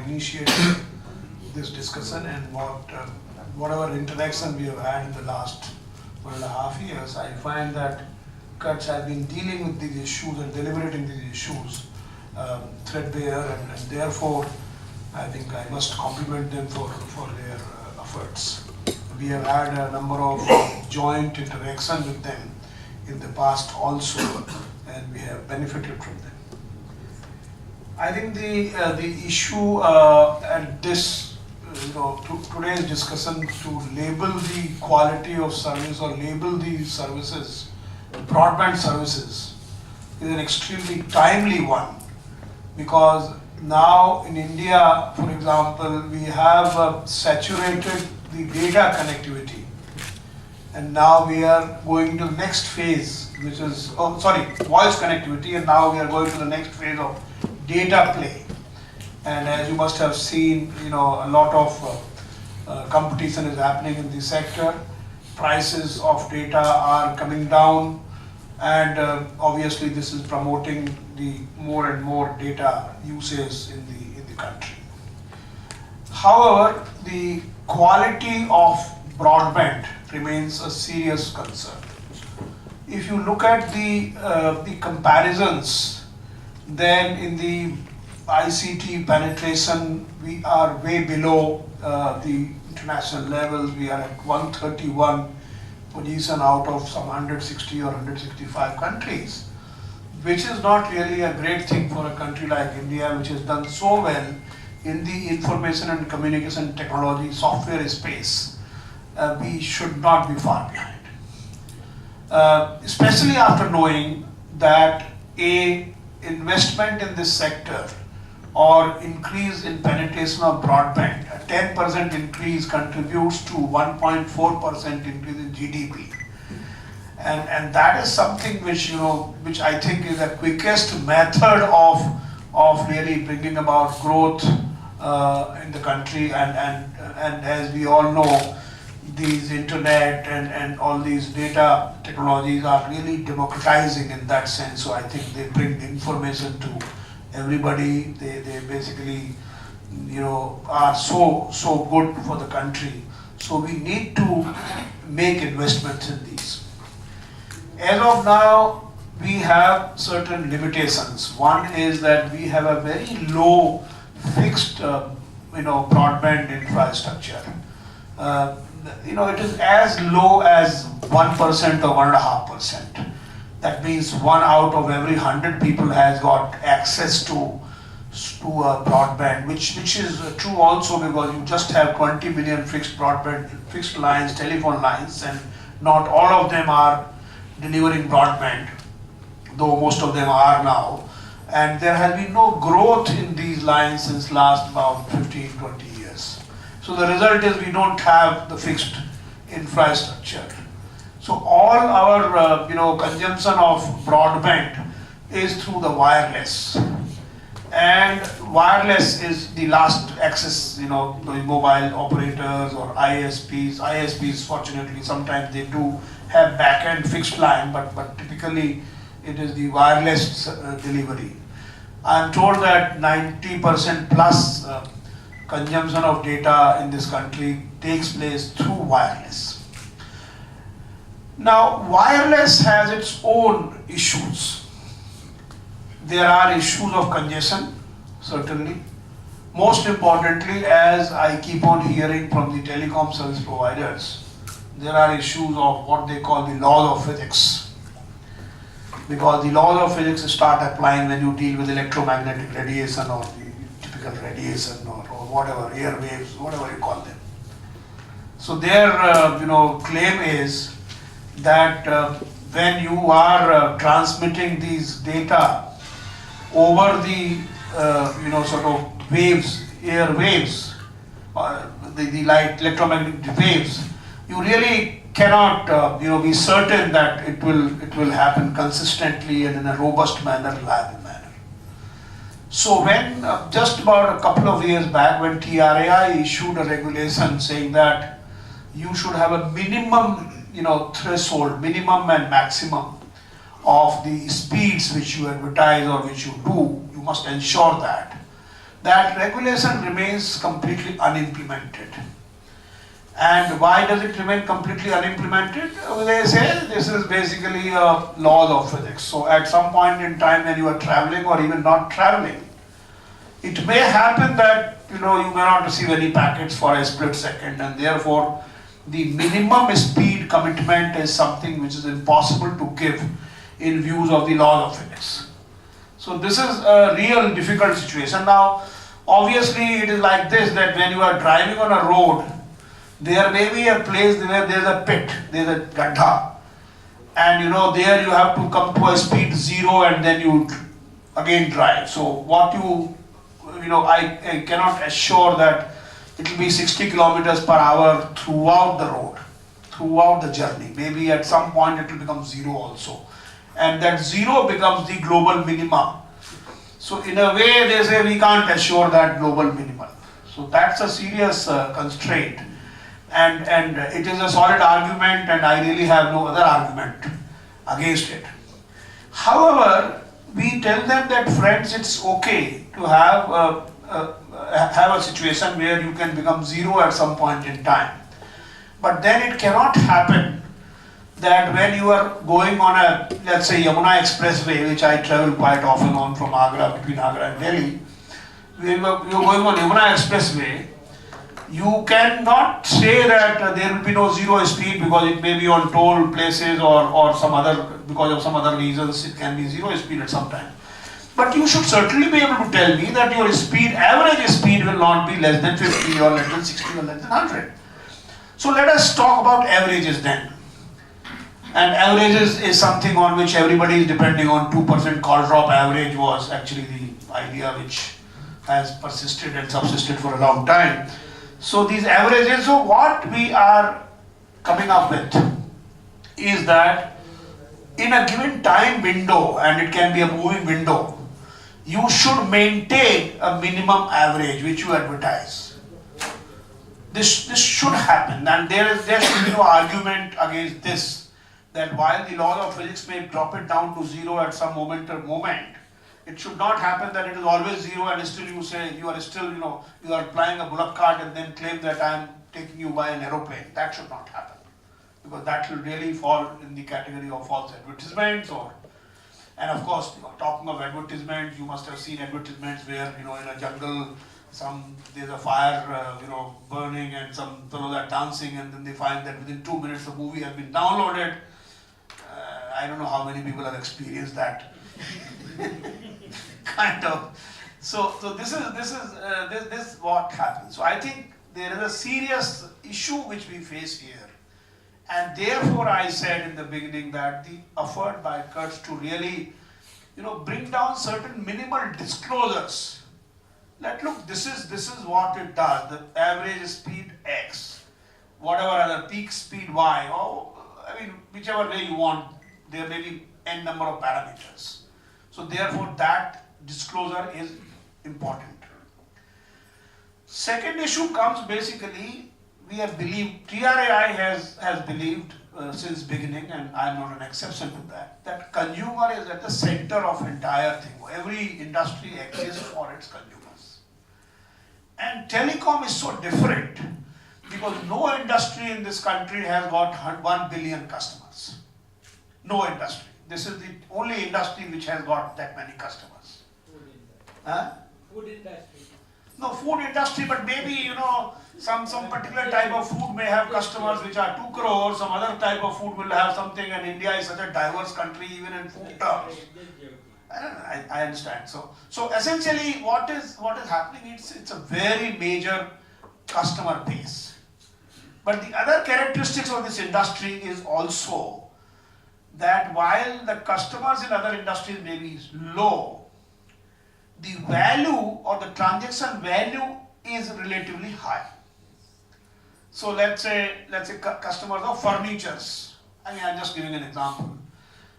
initiated this discussion, and whatever interaction we have had in the last 1.5 years, I find that Kutch has been dealing with these issues and deliberating these issues threadbare, and therefore I think I must compliment them for their efforts. We have had a number of joint interactions with them in the past also, and we have benefited from them. I think the issue at this, today's discussion, to label the quality of service or label the services, broadband services, is an extremely timely one, because now in India, for example, we have saturated the data connectivity, and now we are going to the next phase, which is, voice connectivity, and now we are going to the next phase of data play. And as you must have seen, a lot of competition is happening in this sector. Prices of data are coming down, and obviously this is promoting the more and more data usage in the country. However, the quality of broadband remains a serious concern. If you look at the comparisons, then in the ICT penetration, we are way below the international levels. We are at 131 position out of some 160 or 165 countries, which is not really a great thing for a country like India, which has done so well in the information and communication technology software space. We should not be far behind. Especially after knowing that investment in this sector or increase in penetration of broadband, a 10% increase contributes to 1.4% increase in GDP. And that is something which I think is the quickest method of really bringing about growth in the country. And as we all know, these internet and all these data technologies are really democratizing in that sense. So I think they bring information to everybody. They basically are so good for the country. So we need to make investments in these. As of now, we have certain limitations. One is that we have a very low fixed broadband infrastructure. It is as low as 1% or 1.5%. That means 1 out of every 100 people has got access to broadband, which is true also, because you just have 20 million fixed lines, telephone lines, and not all of them are delivering broadband, though most of them are now. And there has been no growth in these lines since last about 15-20 years. So the result is we don't have the fixed infrastructure. So all our consumption of broadband is through the wireless, and wireless is the last access. The mobile operators or ISPs. ISPs, fortunately, sometimes they do have back-end fixed line, but typically it is the wireless delivery. I am told that 90% plus consumption of data in this country takes place through wireless. Now, wireless has its own issues. There are issues of congestion, certainly. Most importantly, as I keep on hearing from the telecom service providers, there are issues of what they call the laws of physics. Because the laws of physics start applying when you deal with electromagnetic radiation or the typical radiation or whatever, air waves, whatever you call them. So their claim is that when you are transmitting these data over the sort of waves, air waves, the light electromagnetic waves, you really cannot be certain that it will happen consistently and in a robust manner, reliable manner. So when just about a couple of years back, when TRAI issued a regulation saying that you should have a minimum threshold, minimum and maximum of the speeds which you advertise or which you do, you must ensure that. that regulation remains completely unimplemented. And why does it remain completely unimplemented? They say this is basically a laws of physics. So at some point in time when you are traveling or even not traveling, it may happen that you may not receive any packets for a split second, and therefore the minimum speed commitment is something which is impossible to give in views of the laws of physics. So this is a real difficult situation. Now, obviously it is like this, that when you are driving on a road, there may be a place where there is a pit, there is a gadha, and there you have to come to a speed 0 and then you again drive. So what I cannot assure that it will be 60 kilometers per hour throughout the road, throughout the journey. Maybe at some point it will become 0 also. And that 0 becomes the global minima. So in a way they say we can't assure that global minimum. So that's a serious constraint. And it is a solid argument, and I really have no other argument against it. However, we tell them that, friends, it's okay to have a situation where you can become 0 at some point in time. But then it cannot happen that when you are going on a, let's say, Yamuna Expressway, which I travel quite often on from Agra, between Agra and Delhi, when you're going on Yamuna Expressway, you cannot say that there will be no 0 speed because it may be on toll places or some other, because of some other reasons it can be 0 speed at some time. But you should certainly be able to tell me that your speed, average speed will not be less than 50 or less than 60 or less than 100. So let us talk about averages then. And averages is something on which everybody is depending on. 2% call drop average was actually the idea which has persisted and subsisted for a long time. So these averages, so what we are coming up with is that in a given time window, and it can be a moving window, you should maintain a minimum average which you advertise. This should happen, and there should be no argument against this, that while the laws of physics may drop it down to 0 at some moment, it should not happen that it is always 0 and still you say you are still, you are flying a bullock cart and then claim that I am taking you by an aeroplane. That should not happen, because that will really fall in the category of false advertisements. And of course, talking of advertisements, you must have seen advertisements where, in a jungle, there's a fire, burning, and some fellows are dancing, and then they find that within 2 minutes the movie has been downloaded. I don't know how many people have experienced that. Kind of. So this is what happens. So I think there is a serious issue which we face here, and therefore I said in the beginning that the effort by Kurtz to really, bring down certain minimal disclosures. That look, this is what it does. The average speed X, whatever other peak speed Y, or whichever way you want, there may be n number of parameters. So therefore that disclosure is important. Second issue comes basically, we have believed, TRAI has believed since beginning, and I am not an exception to that consumer is at the center of entire thing. Every industry exists for its consumers. And telecom is so different because no industry in this country has got 1 billion customers. No industry. This is the only industry which has got that many customers. Food industry. Huh? Food industry. No, food industry, but maybe, some particular type of food may have customers which are 2 crores, some other type of food will have something, and India is such a diverse country even in food terms. I understand. So essentially what is happening, it's a very major customer base. But the other characteristics of this industry is also that while the customers in other industries may be low, the value or the transaction value is relatively high. So let's say customers of furnitures. I'm just giving an example.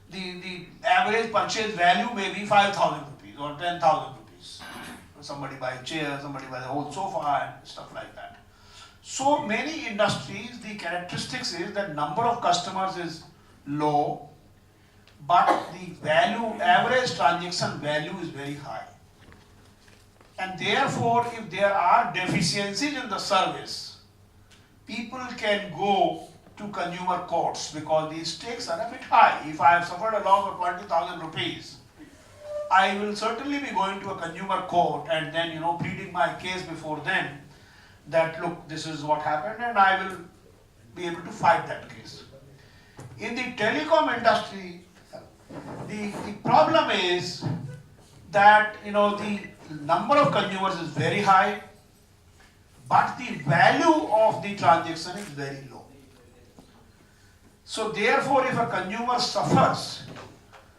The average purchase value may be 5,000 rupees or 10,000 rupees. Somebody buys a chair, somebody buys a whole sofa and stuff like that. So many industries, the characteristics is that number of customers is low, but the value, average transaction value is very high. And therefore, if there are deficiencies in the service, people can go to consumer courts because the stakes are a bit high. If I have suffered a loss of 20,000 rupees, I will certainly be going to a consumer court and then, pleading my case before them that, look, this is what happened, and I will be able to fight that case. In the telecom industry, the problem is that, the number of consumers is very high, but the value of the transaction is very low. So therefore, if a consumer suffers,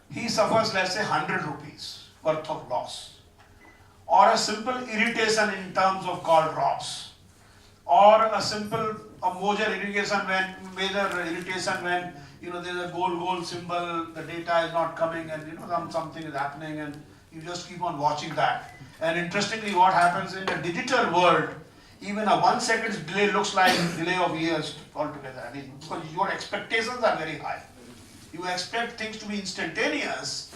he suffers, let's say, 100 rupees worth of loss, or a simple irritation in terms of call drops, or a major irritation when there's a goal symbol, the data is not coming, and something is happening, and you just keep on watching that. And interestingly, what happens in the digital world, even a 1 second delay looks like a delay of years altogether. Because your expectations are very high. You expect things to be instantaneous,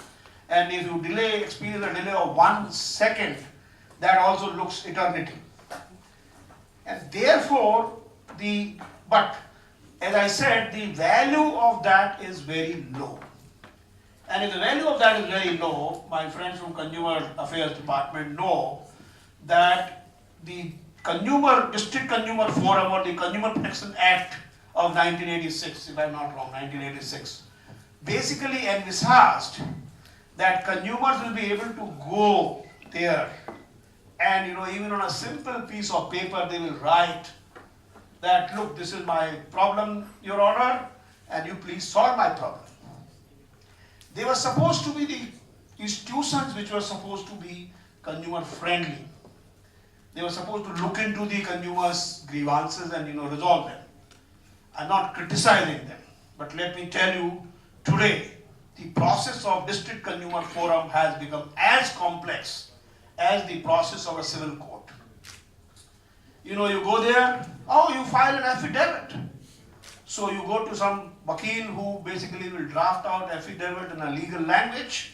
and if you experience a delay of 1 second, that also looks eternity. And therefore, but as I said, the value of that is very low. And if the value of that is very low, my friends from Consumer Affairs Department know that the District Consumer Forum or the Consumer Protection Act of 1986, if I'm not wrong, 1986, basically envisaged that consumers will be able to go there and even on a simple piece of paper they will write that, look, this is my problem, Your Honor, and you please solve my problem. They were supposed to be the institutions which were supposed to be consumer friendly. They were supposed to look into the consumers' grievances and resolve them. I'm not criticizing them, but let me tell you, today the process of District Consumer Forum has become as complex as the process of a civil court. You go there, you file an affidavit. So you go to some vakil who basically will draft out affidavit in a legal language.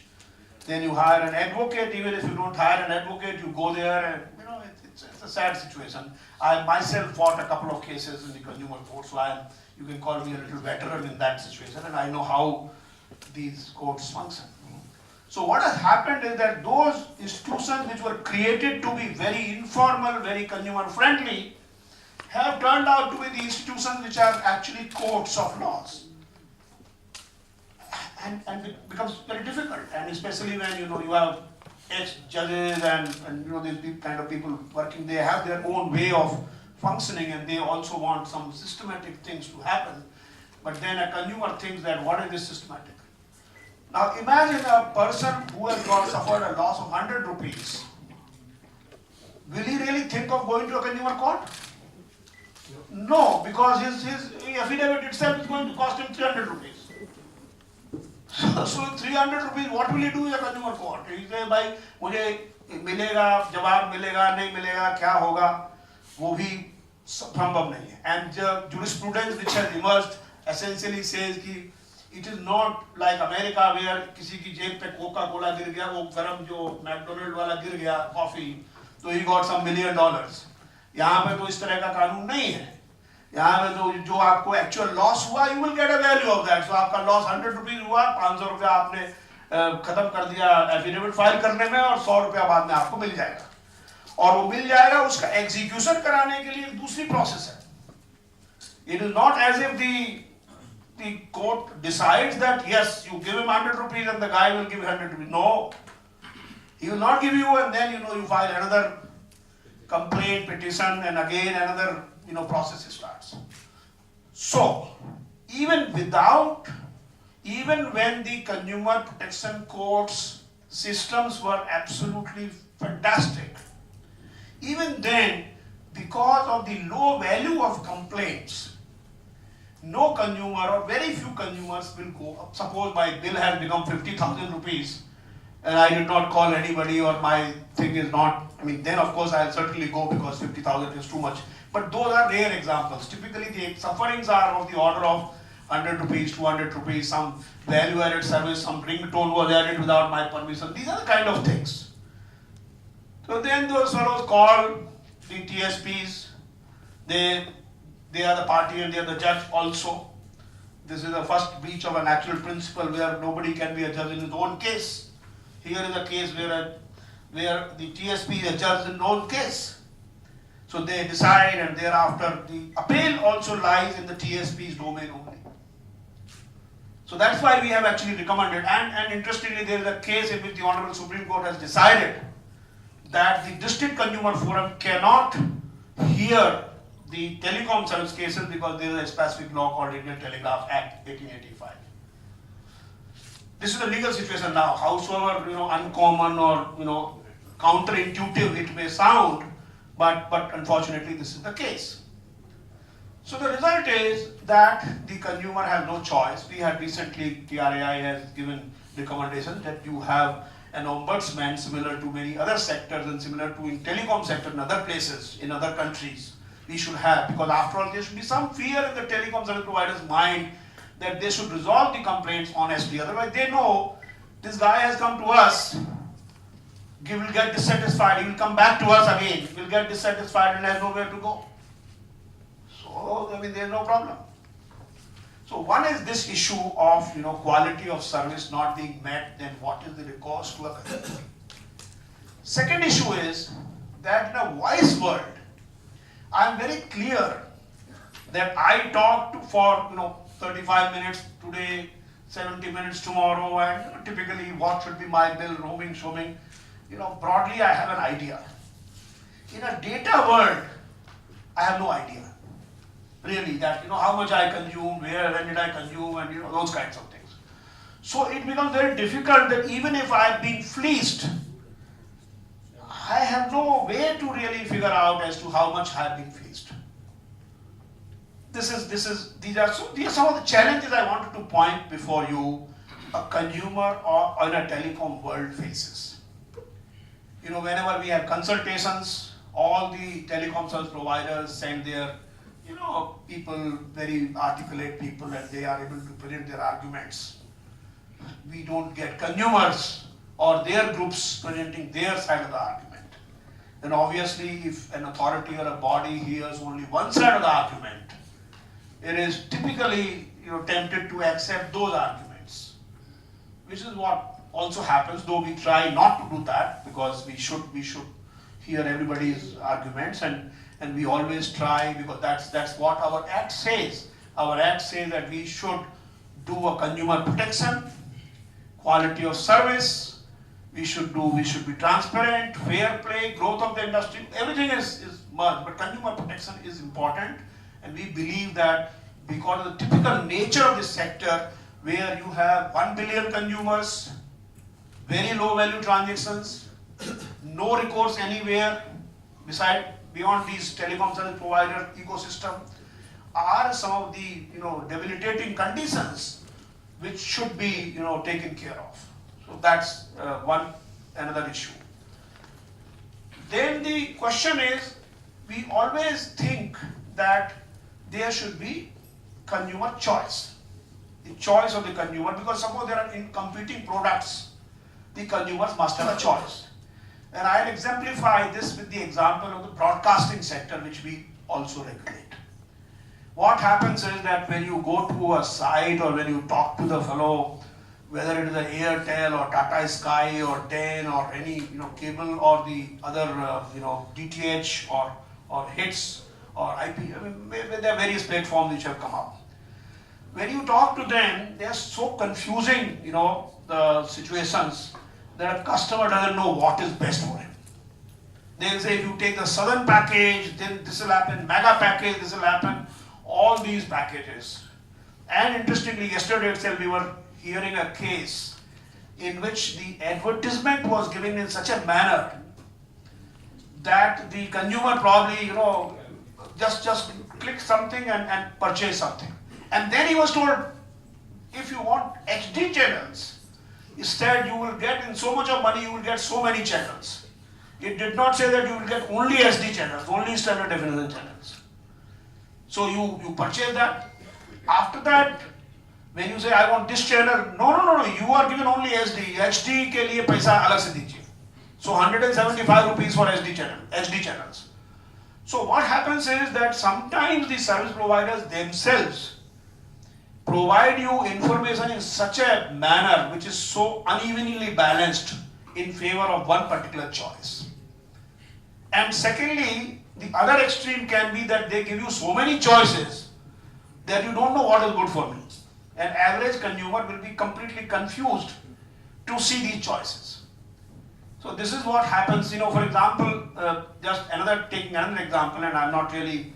Then you hire an advocate. Even if you don't hire an advocate, you go there and it's a sad situation. I myself fought a couple of cases in the consumer court, so you can call me a little veteran in that situation, and I know how these courts function. So what has happened is that those institutions which were created to be very informal, very consumer friendly, have turned out to be the institutions which are actually courts of laws. And it becomes very difficult, and especially when you have ex-judges and these kind of people working, they have their own way of functioning and they also want some systematic things to happen. But then a consumer thinks that what is this systematic? Now imagine a person who has suffered a loss of 100 rupees. Will he really think of going to a consumer court? No, because his affidavit itself is going to cost him 300 rupees. So 300 rupees, what will he do in a consumer court? He say, भाई मुझे मिलेगा, जवाब मिलेगा, नहीं मिलेगा, क्या होगा, वो भी संभव नहीं है. And the jurisprudence which has emerged essentially says कि it is not like America where किसी की जेब पे कोका कोला गिर गया, वो गरम जो मैकडोनल्ड वाला गिर गया कॉफी, तो he got some $1 million. यहाँ पे तो इस तरह का कानून नहीं है. यहाँ पे तो जो आपको एक्चुअल लॉस हुआ, you will get a value of that. So आपका लॉस 100 रुपीज हुआ, 500 रुपया आपने खत्म कर दिया एफिडेविट फाइल करने में, और 100 रुपया बाद में आपको मिल जाएगा. और वो मिल जाएगा, उसका एग्जीक्यूशन कराने के लिए एक दूसरी प्रोसेस है. It is not as if the court decides that yes, you give him 100 rupees and the guy will give 100 rupees. No, he will not give you, and then you file another complaint, petition, and again another process starts. So even when the consumer protection courts systems were absolutely fantastic, even then, because of the low value of complaints, no consumer or very few consumers will go up. Suppose my bill has become 50,000 rupees and I did not call anybody, or my thing is not, then of course I'll certainly go because 50,000 is too much. But those are rare examples. Typically the sufferings are of the order of 100 rupees, 200 rupees, some value added service, some ringtone was added without my permission. These are the kind of things. So then those fellows call the TSPs, they are the party and they are the judge also. This is the first breach of a natural principle where nobody can be a judge in his own case. Here is a case where the TSP is a judge in his own case. So they decide, and thereafter the appeal also lies in the TSP's domain only. So that's why we have actually recommended, and interestingly there is a case in which the Honorable Supreme Court has decided that the District Consumer Forum cannot hear the telecom service cases because there is a specific law called Indian Telegraph Act 1885. This is the legal situation now. Howsoever uncommon or counterintuitive it may sound, but unfortunately this is the case. So the result is that the consumer has no choice. We had recently, TRAI has given recommendations that you have an ombudsman similar to many other sectors and similar to in telecom sector in other places, in other countries. We should have, because after all there should be some fear in the telecom service provider's mind that they should resolve the complaints honestly. Otherwise they know this guy has come to us, he will get dissatisfied, he will come back to us again, he will get dissatisfied and has nowhere to go. So, there is no problem. So one is this issue of quality of service not being met, then what is the recourse to a consumer. Second issue is that in a voice world, I am very clear that I talk for 35 minutes today, 70 minutes tomorrow, and typically what should be my bill, roaming, showing. Broadly I have an idea. In a data world, I have no idea. Really, that how much I consume, where, when did I consume, and those kinds of things. So it becomes very difficult that even if I have been fleeced, I have no way to really figure out as to how much I have been fleeced. These are some of the challenges I wanted to point before you a consumer or in a telecom world faces. Whenever we have consultations, all the telecom service providers send their people, very articulate people, and they are able to present their arguments. We don't get consumers or their groups presenting their side of the argument. And obviously, if an authority or a body hears only one side of the argument, it is typically tempted to accept those arguments, which is what also happens, though we try not to do that because we should hear everybody's arguments, and we always try, because that's what our act says. Our act says that we should do a consumer protection, quality of service, we should be transparent, fair play, growth of the industry, everything is merged, but consumer protection is important, and we believe that because of the typical nature of this sector, where you have 1 billion consumers, very low value transactions, no recourse anywhere beyond these telecom service provider ecosystem, are some of the debilitating conditions which should be taken care of. So that's another issue. Then the question is, we always think that there should be consumer choice. The choice of the consumer, because suppose there are competing products, the consumers must have a choice. And I'll exemplify this with the example of the broadcasting sector, which we also regulate. What happens is that when you go to a site or when you talk to the fellow, whether it is an Airtel or Tata Sky or TEN or any cable or the other DTH or hits or IP, there are various platforms which have come up. When you talk to them, they are so confusing, the situations, that a customer doesn't know what is best for him. They'll say if you take the southern package, then this will happen, mega package, this will happen, all these packages. And interestingly, yesterday itself we were hearing a case in which the advertisement was given in such a manner that the consumer probably, just click something and purchase something. And then he was told, if you want HD channels, instead you will get in so much of money, you will get so many channels. It did not say that you will get only SD channels, only standard definition channels. So you purchase that. After that, when you say I want this channel, no, you are given only SD. HD के लिए पैसा अलग से दीजिए. So 175 rupees for HD channels. So what happens is that sometimes the service providers themselves provide you information in such a manner which is so unevenly balanced in favor of one particular choice. And secondly, the other extreme can be that they give you so many choices that you don't know what is good for me. An average consumer will be completely confused to see these choices. So this is what happens, for example, taking another example, and I'm not really,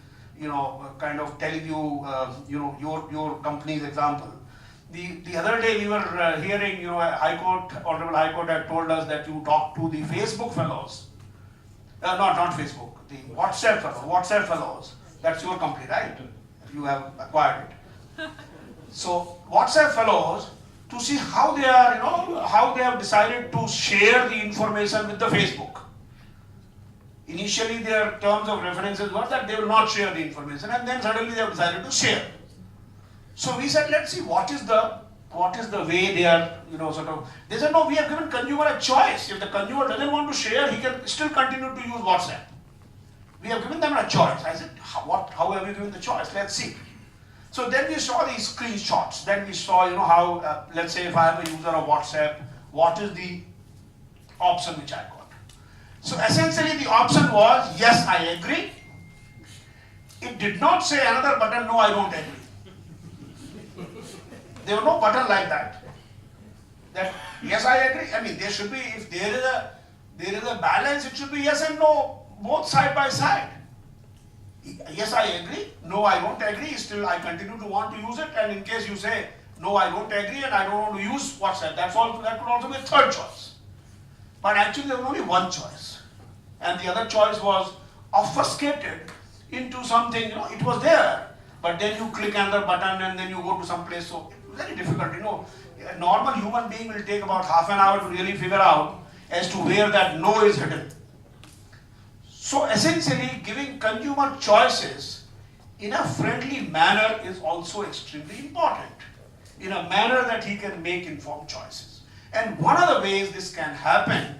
kind of telling you, your company's example. The other day we were hearing, Honorable High Court had told us that you talk to the Facebook fellows, not Facebook, the WhatsApp fellows. That's your company, right? You have acquired it. So WhatsApp fellows, to see how they are, how they have decided to share the information with the Facebook. Initially their terms of references were that they will not share the information, and then suddenly they have decided to share. So we said, let's see what is the way they are, they said, no, we have given consumer a choice. If the consumer doesn't want to share, he can still continue to use WhatsApp. We have given them a choice. I said, how have you given the choice? Let's see. So then we saw these screenshots. Then we saw, how, let's say if I am a user of WhatsApp, what is the option which I got? So essentially the option was, yes, I agree. It did not say another button, no, I don't agree. There was no button like that. That, yes, I agree. I mean, there should be, if there is a balance, it should be yes and no, both side by side. Yes, I agree. No, I don't agree. Still, I continue to want to use it. And in case you say, no, I don't agree and I don't want to use WhatsApp, that could also be a third choice. But actually, there was only one choice. And the other choice was obfuscated into something, it was there. But then you click another button and then you go to some place. So it's very difficult, A normal human being will take about half an hour to really figure out as to where that no is hidden. So essentially, giving consumer choices in a friendly manner is also extremely important, in a manner that he can make informed choices. And one of the ways this can happen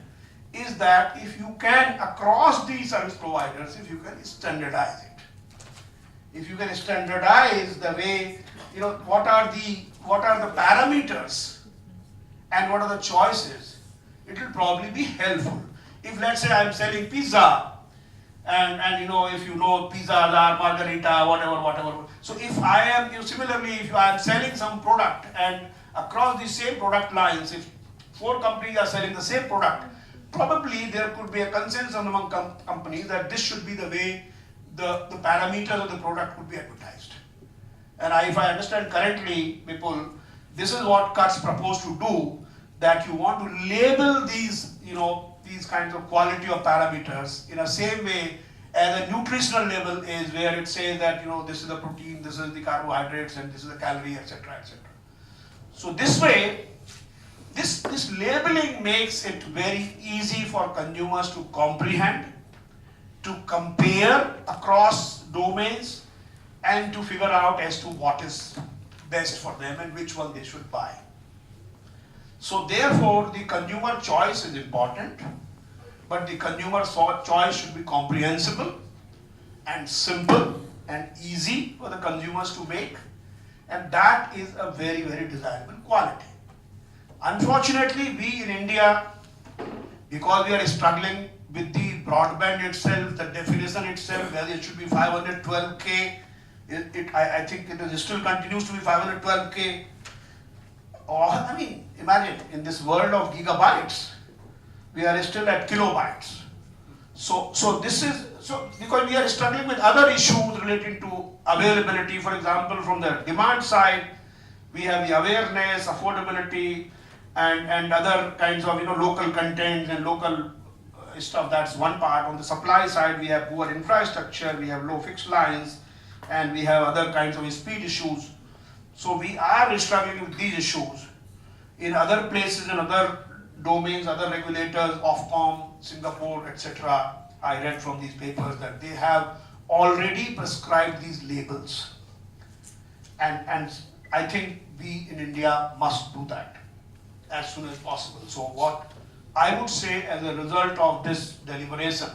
is that if you can, across the service providers, if you can standardize it. If you can standardize the way, what are the parameters and what are the choices, it will probably be helpful. If let's say I'm selling pizza, and if pizzas are margarita, whatever. So if I am, similarly, if I am selling some product and across the same product lines, if 4 companies are selling the same product, probably there could be a consensus among companies that this should be the way the parameters of the product could be advertised. And if I understand correctly, people, this is what CUTS proposed to do, that you want to label these, these kinds of quality of parameters in the same way as a nutritional label is, where it says that, this is the protein, this is the carbohydrates, and this is the calorie, etc., etc. So this way, this labeling makes it very easy for consumers to comprehend, to compare across domains, and to figure out as to what is best for them and which one they should buy. So therefore, the consumer choice is important, but the consumer choice should be comprehensible and simple and easy for the consumers to make, and that is a very, very desirable quality. Unfortunately, we in India, because we are struggling with the broadband itself, the definition itself, whether it should be 512K, I think it still continues to be 512K. Imagine in this world of gigabytes, we are still at kilobytes. So because we are struggling with other issues relating to availability. For example, from the demand side, we have the awareness, affordability, and other kinds of local content and local stuff. That's one part. On the supply side, we have poor infrastructure, we have low fixed lines, and we have other kinds of speed issues. So we are struggling with these issues. In other places, in other domains, other regulators, Ofcom, Singapore, etc., I read from these papers that they have already prescribed these labels. And I think we in India must do that as soon as possible. So what I would say as a result of this deliberation,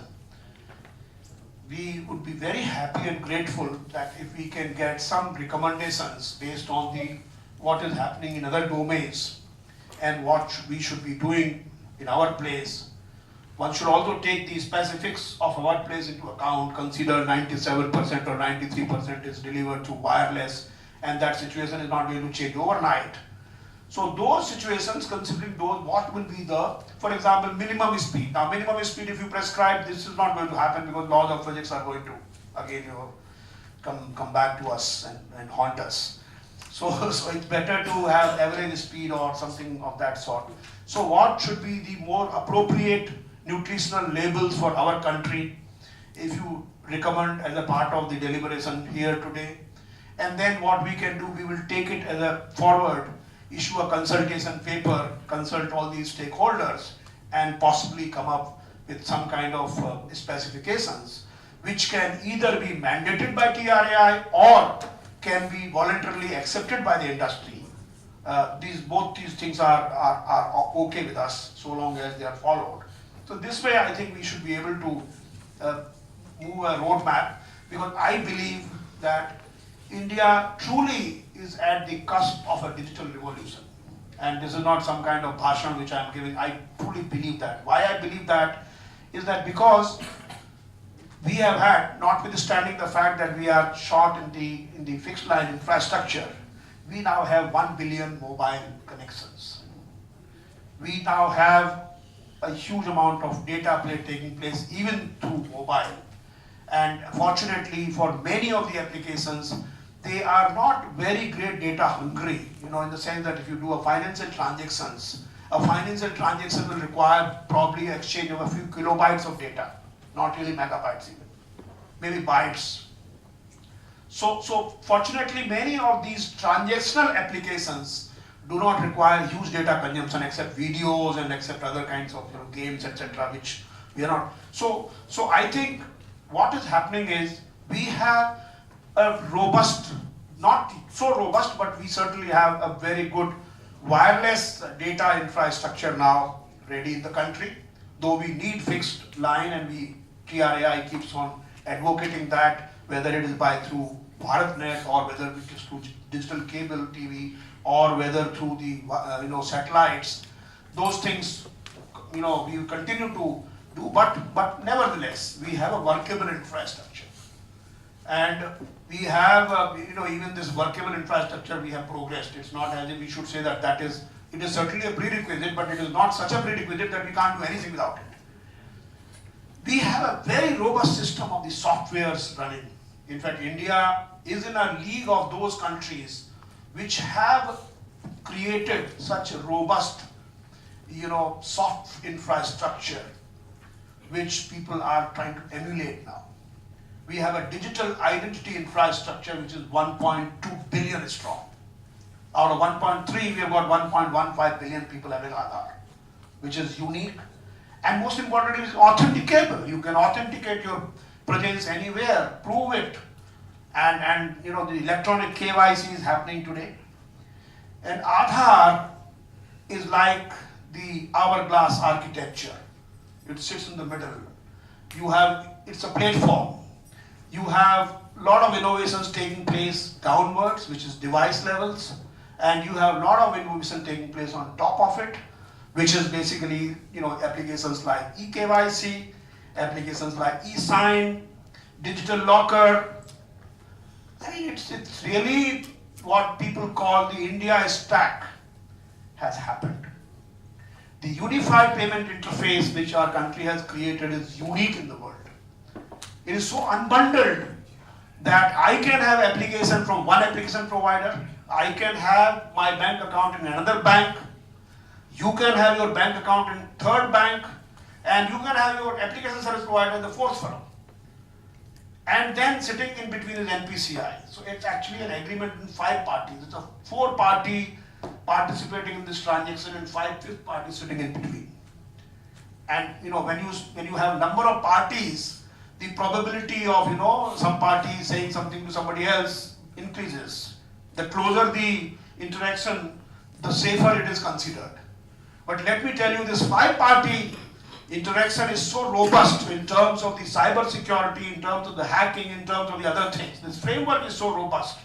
we would be very happy and grateful that if we can get some recommendations based on what is happening in other domains and what we should be doing in our place. One should also take the specifics of our place into account, consider 97% or 93% is delivered through wireless, and that situation is not going to change overnight. So those situations, considering those, what will be for example, minimum speed. Now minimum speed, if you prescribe, this is not going to happen because laws of physics are going to, again, come back to us and haunt us. So it's better to have average speed or something of that sort. So what should be the more appropriate nutritional labels for our country, if you recommend as a part of the deliberation here today? And then what we can do, we will take it as a forward, issue a consultation paper, consult all these stakeholders, and possibly come up with some kind of specifications, which can either be mandated by TRAI or can be voluntarily accepted by the industry. Both these things are okay with us so long as they are followed. So this way I think we should be able to move a roadmap, because I believe that India truly is at the cusp of a digital revolution. And this is not some kind of bhashan which I am giving. I truly believe that. Why I believe that is that because we have had, notwithstanding the fact that we are short in the fixed line infrastructure, we now have 1 billion mobile connections. We now have a huge amount of data play taking place even through mobile. And fortunately for many of the applications, they are not very great data hungry, in the sense that if you do a financial transaction will require probably exchange of a few kilobytes of data, not really megabytes even, maybe bytes. So fortunately many of these transactional applications do not require huge data consumption except videos and except other kinds of games, etc., which we are not. So I think what is happening is we have a robust, not so robust, but we certainly have a very good wireless data infrastructure now ready in the country, though we need fixed line, and TRAI keeps on advocating that, whether it is through BharatNet or whether it is through digital cable TV or whether through the satellites. Those things we will continue to do, but nevertheless we have a workable infrastructure, and we have even this workable infrastructure we have progressed. It's not as if we should say that it is certainly a prerequisite, but it is not such a prerequisite that we can't do anything without it. We have a very robust system of the softwares running. In fact, India is in a league of those countries which have created such a robust soft infrastructure which people are trying to emulate now. We have a digital identity infrastructure which is 1.2 billion strong. Out of 1.3, we have got 1.15 billion people having Aadhaar, which is unique. And most importantly, it's authenticable. You can authenticate your presence anywhere, prove it. And the electronic KYC is happening today. And Aadhaar is like the hourglass architecture. It sits in the middle. It's a platform. You have a lot of innovations taking place downwards, which is device levels, and you have a lot of innovation taking place on top of it, which is basically applications like eKYC, applications like eSign, digital locker. I mean, it's really what people call the India stack has happened. The unified payment interface which our country has created is unique in the world. It is so unbundled that I can have application from one application provider, I can have my bank account in another bank, you can have your bank account in third bank, and you can have your application service provider in the fourth firm. And then sitting in between is NPCI. So it's actually an agreement in 5 parties. It's a 4-party participating in this transaction and 5th party sitting in between. And when you have number of parties, the probability of some party saying something to somebody else increases. The closer the interaction, the safer it is considered. But let me tell you, this five-party interaction is so robust in terms of the cyber security, in terms of the hacking, in terms of the other things. This framework is so robust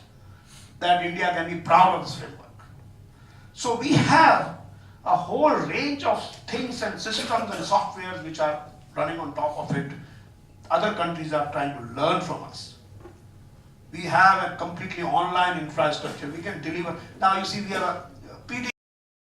that India can be proud of this framework. So we have a whole range of things and systems and softwares which are running on top of it. Other countries are trying to learn from us. We have a completely online infrastructure. We can deliver. Now you see, we have a